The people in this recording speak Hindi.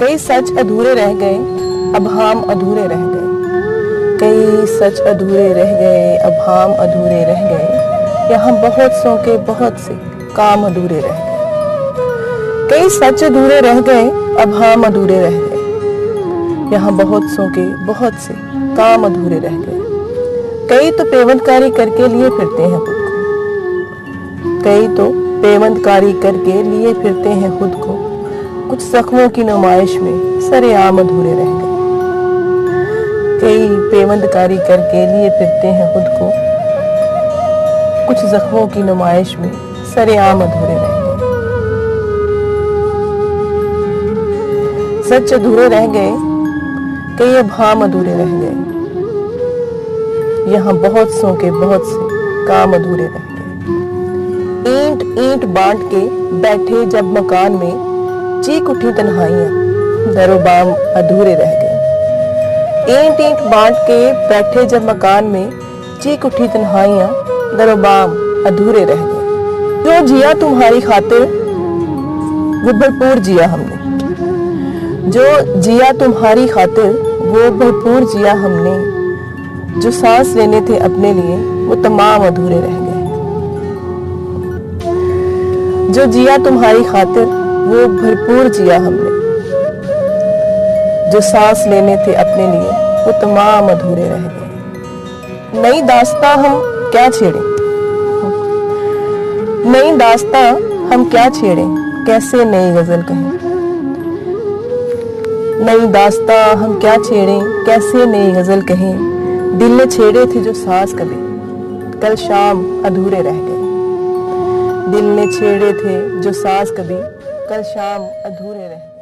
कई सच अधूरे रह गए, अब हम अधूरे रह गए। कई सच अधूरे रह गए, अब हम अधूरे रह गए। यहाँ बहुत सौ के बहुत से काम अधूरे रह गए। कई सच अधूरे रह गए, अब हम अधूरे रह गए। यहाँ बहुत सौ के बहुत से काम अधूरे रह गए। कई तो पेवंदकारी करके लिए फिरते हैं खुद को। कई तो पेवंदकारी करके लिए फिरते हैं खुद को। कुछ जख्मों की नुमाइश में सरेआम अधूरे रह गए। कई पेवंदकारी करके लिए फिरते हैं खुद को। कुछ जख्मों की नुमाइश में सरेआम अधूरे रह गए। सच अधूरे रह गए, कई अब हम अधूरे रह गए। यहाँ बहुत सौ के बहुत से काम अधूरे रह गए। ईंट ईंट बांट के बैठे जब मकान में, चीख उठी तन्हाइयां दरोबाम अधूरे रह गए। ईंट ईंट बांट के बैठे जब मकान में, चीख उठी तन्हाइयां दरोबाम अधूरे रह गए। जो जिया तुम्हारी खातिर वो भरपूर जिया हमने। जो जिया तुम्हारी खातिर वो भरपूर जिया हमने। जो सांस लेने थे अपने लिए वो तमाम अधूरे रह गए। जो जिया तुम्हारी खातिर वो भरपूर जिया हमने। जो सांस लेने थे अपने लिए वो तमाम अधूरे रह गए। नई दास्तां हम क्या छेड़ें, नई दास्तां हम क्या छेड़ें, कैसे नई गजल कहें। नई दास्तां हम क्या छेड़ें, कैसे नई गजल कहें। दिल ने छेड़े थे जो साज कभी, कल शाम अधूरे रह गए। दिल ने छेड़े थे जो साज कभी, कल शाम अधूरे रह गए।